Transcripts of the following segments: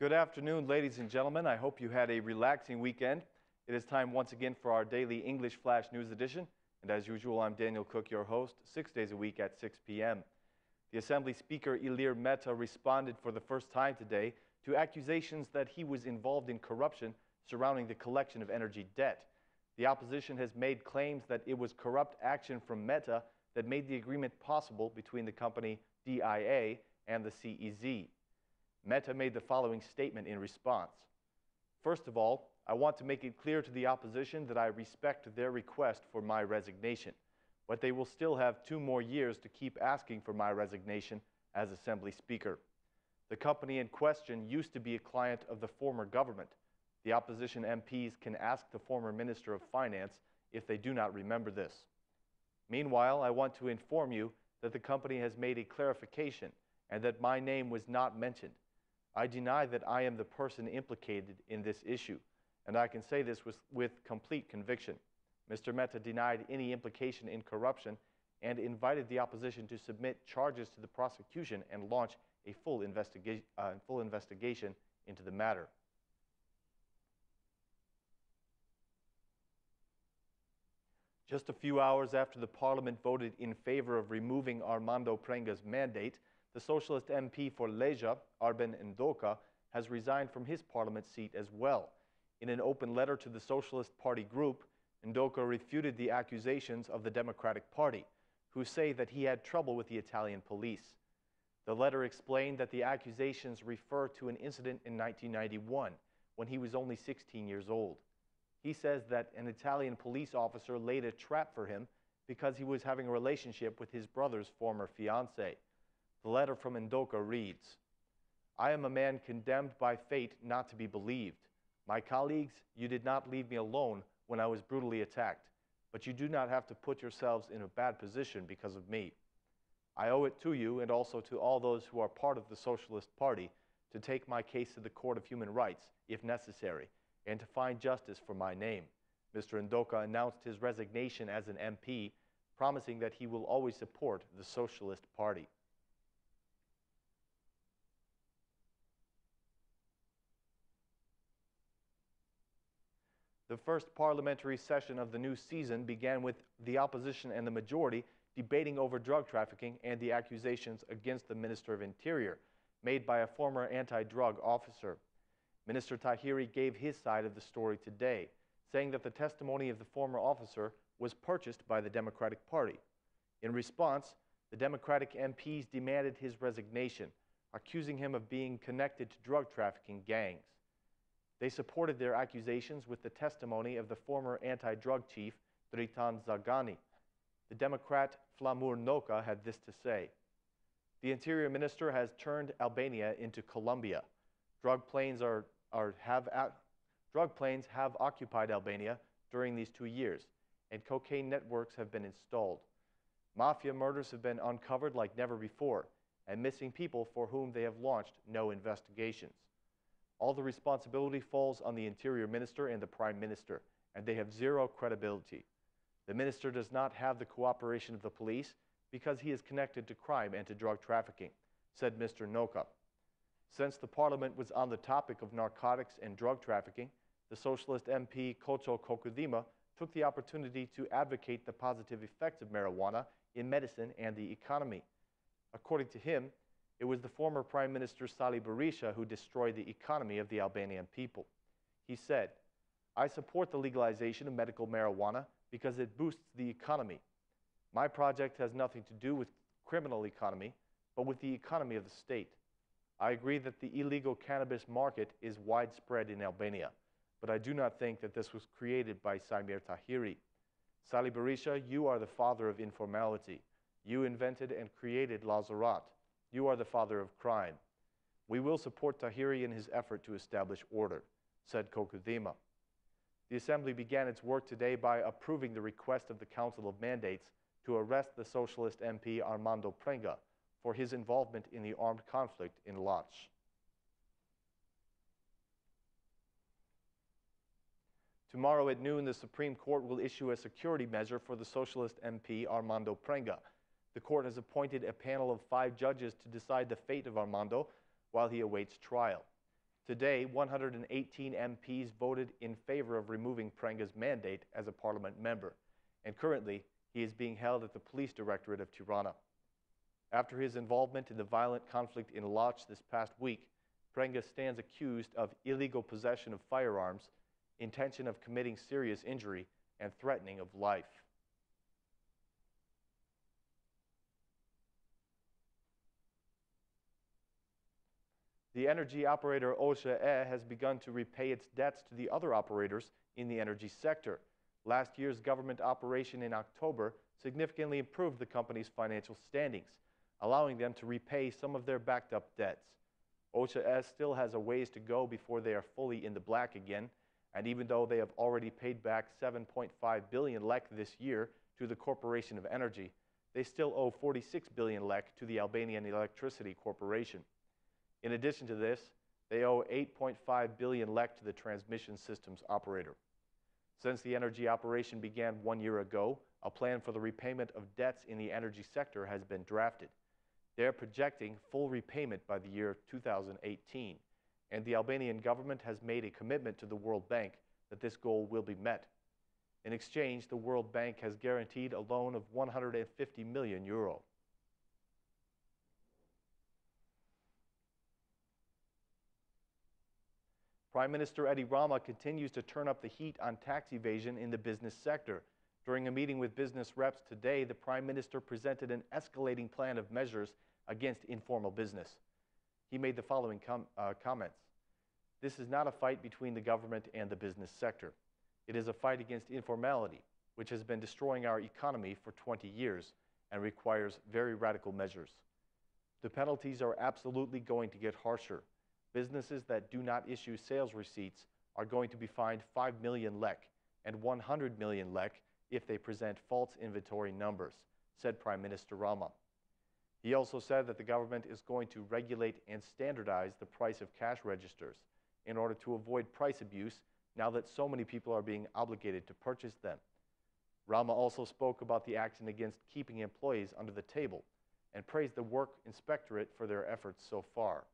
Good afternoon, ladies and gentlemen. I hope you had a relaxing weekend. It is time once again for our daily English Flash News edition. And as usual, I'm Daniel Cook, your host, 6 days a week at 6 p.m. The Assembly Speaker Ilir Meta responded for the first time today to accusations that he was involved in corruption surrounding the collection of energy debt. The opposition has made claims that it was corrupt action from Meta that made the agreement possible between the company DIA and the CEZ. Meta made the following statement in response. First of all, I want to make it clear to the opposition that I respect their request for my resignation, but they will still have 2 more years to keep asking for my resignation as Assembly Speaker. The company in question used to be a client of the former government. The opposition MPs can ask the former Minister of Finance if they do not remember this. Meanwhile, I want to inform you that the company has made a clarification and that my name was not mentioned. I deny that I am the person implicated in this issue, and I can say this with complete conviction. Mr. Meta denied any implication in corruption and invited the opposition to submit charges to the prosecution and launch a full investigation into the matter. Just a few hours after the Parliament voted in favor of removing Armando Prenga's mandate, the Socialist MP for Leja, MP Ndoka, has resigned from his Parliament seat as well. In an open letter to the Socialist Party group, Ndoka refuted the accusations of the Democratic Party, who say that he had trouble with the Italian police. The letter explained that the accusations refer to an incident in 1991, when he was only 16 years old. He says that an Italian police officer laid a trap for him because he was having a relationship with his brother's former fiancée. The letter from Ndoka reads, I am a man condemned by fate not to be believed. My colleagues, you did not leave me alone when I was brutally attacked, but you do not have to put yourselves in a bad position because of me. I owe it to you and also to all those who are part of the Socialist Party to take my case to the Court of Human Rights, if necessary, and to find justice for my name. Mr. Ndoka announced his resignation as an MP, promising that he will always support the Socialist Party. The first parliamentary session of the new season began with the opposition and the majority debating over drug trafficking and the accusations against the Minister of Interior, made by a former anti-drug officer. Minister Tahiri gave his side of the story today, saying that the testimony of the former officer was purchased by the Democratic Party. In response, the Democratic MPs demanded his resignation, accusing him of being connected to drug trafficking gangs. They supported their accusations with the testimony of the former anti-drug chief, Dritan Zagani. The Democrat Ilir Meta had this to say. The Interior Minister has turned Albania into Colombia. Drug planes have occupied Albania during these 2 years, and cocaine networks have been installed. Mafia murders have been uncovered like never before, and missing people for whom they have launched no investigations. All the responsibility falls on the Interior Minister and the Prime Minister, and they have zero credibility. The Minister does not have the cooperation of the police because he is connected to crime and to drug trafficking, said Mr. Ndoka. Since the Parliament was on the topic of narcotics and drug trafficking, the Socialist MP Kocho Kokudima took the opportunity to advocate the positive effects of marijuana in medicine and the economy. According to him, it was the former Prime Minister Sali Berisha who destroyed the economy of the Albanian people. He said, I support the legalization of medical marijuana because it boosts the economy. My project has nothing to do with criminal economy, but with the economy of the state. I agree that the illegal cannabis market is widespread in Albania, but I do not think that this was created by Samir Tahiri. Sali Berisha, you are the father of informality. You invented and created Lazarat. You are the father of crime. We will support Tahiri in his effort to establish order, said Kokudima. The Assembly began its work today by approving the request of the Council of Mandates to arrest the Socialist MP Armando Prenga for his involvement in the armed conflict in Lach. Tomorrow at noon, the Supreme Court will issue a security measure for the Socialist MP Armando Prenga. The court has appointed a panel of 5 judges to decide the fate of Armando while he awaits trial. Today, 118 MPs voted in favor of removing Prenga's mandate as a parliament member, and currently he is being held at the police directorate of Tirana. After his involvement in the violent conflict in Lodz this past week, Prenga stands accused of illegal possession of firearms, intention of committing serious injury, and threatening of life. The energy operator OCE has begun to repay its debts to the other operators in the energy sector. Last year's government operation in October significantly improved the company's financial standings, allowing them to repay some of their backed up debts. OCE still has a ways to go before they are fully in the black again, and even though they have already paid back 7.5 billion lek this year to the Corporation of Energy, they still owe 46 billion lek to the Albanian Electricity Corporation. In addition to this, they owe 8.5 billion lek to the transmission systems operator. Since the energy operation began 1 year ago, a plan for the repayment of debts in the energy sector has been drafted. They're projecting full repayment by the year 2018, and the Albanian government has made a commitment to the World Bank that this goal will be met. In exchange, the World Bank has guaranteed a loan of 150 million euro. Prime Minister Rama continues to turn up the heat on tax evasion in the business sector. During a meeting with business reps today, the Prime Minister presented an escalating plan of measures against informal business. He made the following comments. This is not a fight between the government and the business sector. It is a fight against informality, which has been destroying our economy for 20 years and requires very radical measures. The penalties are absolutely going to get harsher. Businesses that do not issue sales receipts are going to be fined 5 million lek and 100 million lek if they present false inventory numbers, said Prime Minister Rama. He also said that the government is going to regulate and standardize the price of cash registers in order to avoid price abuse now that so many people are being obligated to purchase them. Rama also spoke about the action against keeping employees under the table and praised the Work Inspectorate for their efforts so far.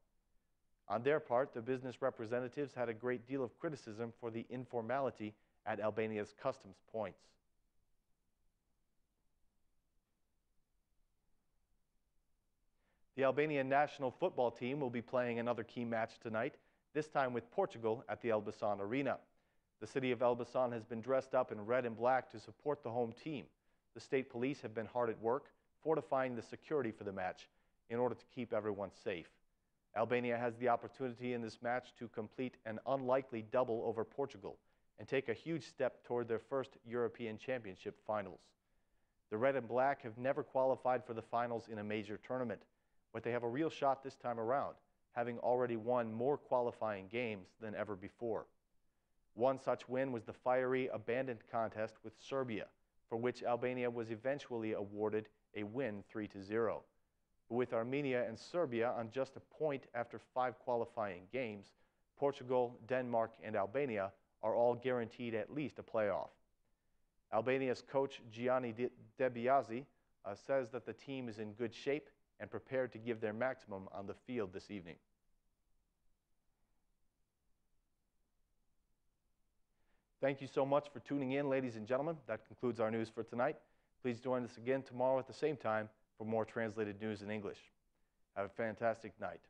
On their part, the business representatives had a great deal of criticism for the informality at Albania's customs points. The Albanian national football team will be playing another key match tonight, this time with Portugal at the Elbasan Arena. The city of Elbasan has been dressed up in red and black to support the home team. The state police have been hard at work, fortifying the security for the match in order to keep everyone safe. Albania has the opportunity in this match to complete an unlikely double over Portugal and take a huge step toward their first European Championship finals. The red and black have never qualified for the finals in a major tournament, but they have a real shot this time around, having already won more qualifying games than ever before. One such win was the fiery abandoned contest with Serbia, for which Albania was eventually awarded a win 3-0. With Armenia and Serbia on just a point after 5 qualifying games, Portugal, Denmark, and Albania are all guaranteed at least a playoff. Albania's coach Gianni Debiasi says that the team is in good shape and prepared to give their maximum on the field this evening. Thank you so much for tuning in, ladies and gentlemen. That concludes our news for tonight. Please join us again tomorrow at the same time for more translated news in English. Have a fantastic night.